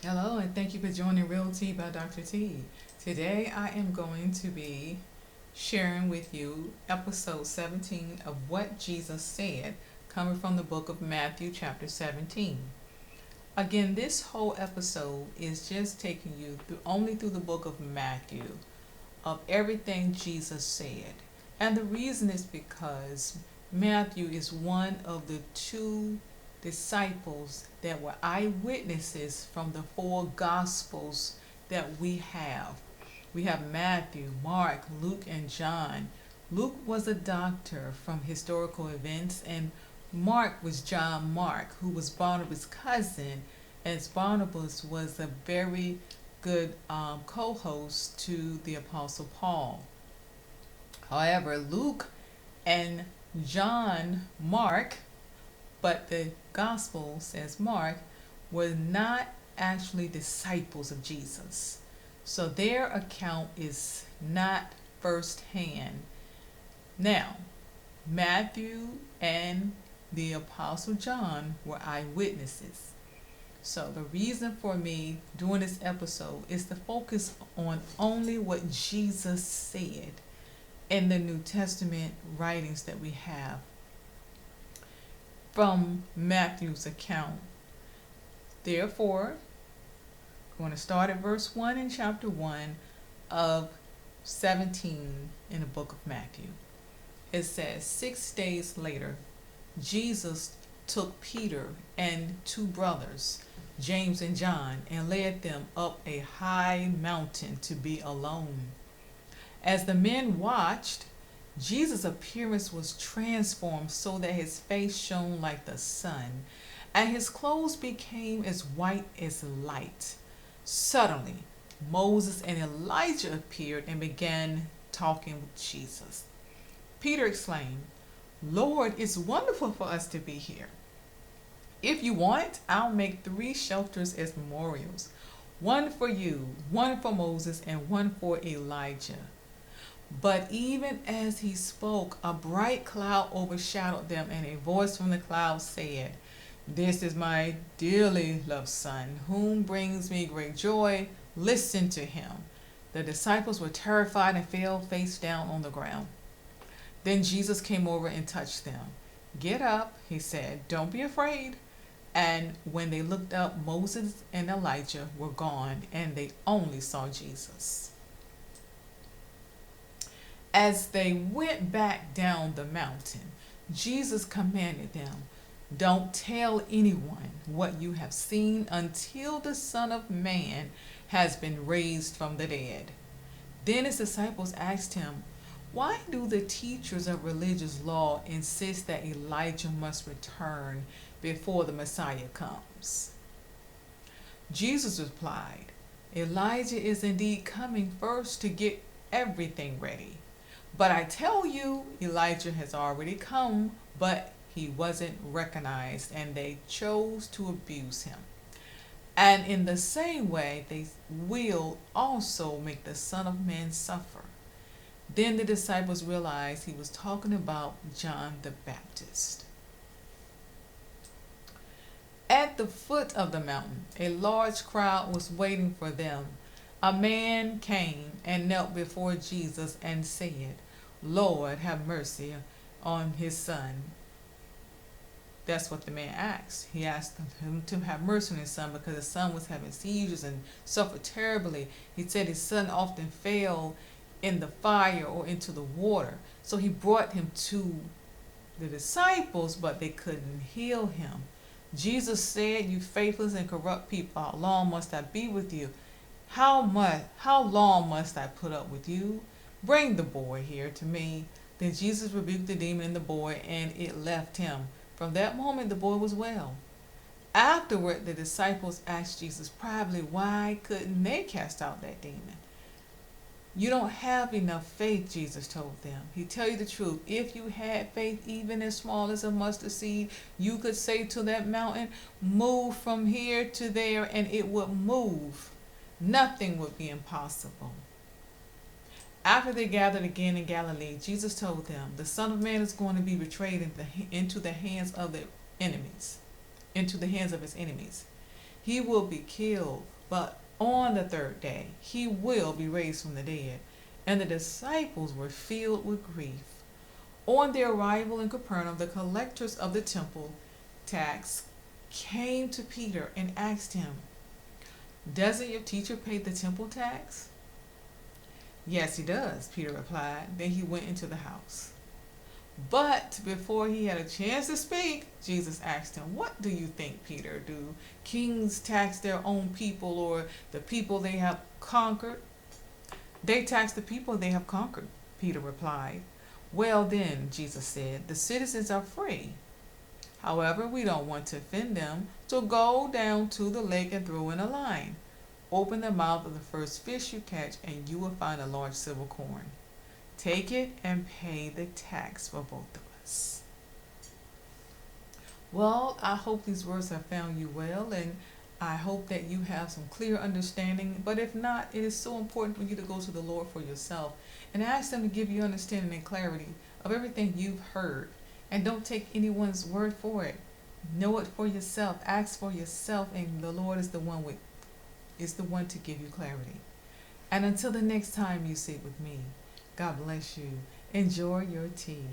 Hello, and thank you for joining Real Tea by Dr. T. Today I am going to be sharing with you episode 17 of What Jesus Said, coming from the book of Matthew, chapter 17. Again, this whole episode is just taking you only through the book of Matthew, of everything Jesus said. And the reason is because Matthew is one of the two disciples that were eyewitnesses from the four gospels that we have. We have Matthew, Mark, Luke, and John. Luke was a doctor from historical events, and Mark was John Mark, who was Barnabas' cousin, as Barnabas was a very good co-host to the Apostle Paul. However, Luke and John Mark, but the gospel says Mark, were not actually disciples of Jesus. So their account is not firsthand. Now, Matthew and the Apostle John were eyewitnesses. So the reason for me doing this episode is to focus on only what Jesus said in the New Testament writings that we have from Matthew's account. Therefore, I'm going to start at verse 1 in chapter 1 of 17 in the book of Matthew. It says, 6 days later, Jesus took Peter and two brothers, James and John, and led them up a high mountain to be alone. As the men watched, Jesus' appearance was transformed so that his face shone like the sun, and his clothes became as white as light. Suddenly, Moses and Elijah appeared and began talking with Jesus. Peter exclaimed, "Lord, it's wonderful for us to be here. If you want, I'll make 3 shelters as memorials, one for you, one for Moses, and one for Elijah." But even as he spoke, a bright cloud overshadowed them, and a voice from the cloud said, "This is my dearly loved Son, whom brings me great joy. Listen to him." The disciples were terrified and fell face down on the ground. Then Jesus came over and touched them. "Get up," he said. "Don't be afraid." And when they looked up, Moses and Elijah were gone, and they only saw Jesus. As they went back down the mountain, Jesus commanded them, "Don't tell anyone what you have seen until the Son of Man has been raised from the dead." Then his disciples asked him, "Why do the teachers of religious law insist that Elijah must return before the Messiah comes?" Jesus replied, "Elijah is indeed coming first to get everything ready. But I tell you, Elijah has already come, but he wasn't recognized, and they chose to abuse him. And in the same way, they will also make the Son of Man suffer." Then the disciples realized he was talking about John the Baptist. At the foot of the mountain, a large crowd was waiting for them. A man came and knelt before Jesus and said, "Lord, have mercy on his son." That's what the man asked. He asked him to have mercy on his son because his son was having seizures and suffered terribly. He said his son often fell in the fire or into the water. So he brought him to the disciples, but they couldn't heal him. Jesus said, "You faithless and corrupt people, how long must I be with you? How long must I put up with you? Bring the boy here to me." Then Jesus rebuked the demon in the boy, and it left him. From that moment the boy was well. Afterward, the disciples asked Jesus privately, why couldn't they cast out that demon? "You don't have enough faith," Jesus told them. He tell you the truth. If you had faith even as small as a mustard seed, you could say to that mountain, "Move from here to there," and it would move. Nothing would be impossible. After they gathered again in Galilee, Jesus told them, "The Son of Man is going to be betrayed into the hands of the enemies, into the hands of his enemies. He will be killed, but on the third day he will be raised from the dead. And the disciples were filled with grief. On their arrival in Capernaum, the collectors of the temple tax came to Peter and asked him, "Doesn't your teacher pay the temple tax?" "Yes, he does," Peter replied. Then he went into the house. But before he had a chance to speak, Jesus asked him, "What do you think, Peter? Do kings tax their own people or the people they have conquered?" "They tax the people they have conquered," Peter replied. "Well then," Jesus said, "the citizens are free. However, we don't want to offend them, so go down to the lake and throw in a line. Open the mouth of the first fish you catch, and you will find a large silver coin. Take it and pay the tax for both of us." Well, I hope these words have found you well, and I hope that you have some clear understanding. But if not, it is so important for you to go to the Lord for yourself and ask Him to give you understanding and clarity of everything you've heard. And don't take anyone's word for it. Know it for yourself. Ask for yourself, and the Lord is the one to give you clarity. And until the next time you sit with me, God bless you. Enjoy your tea.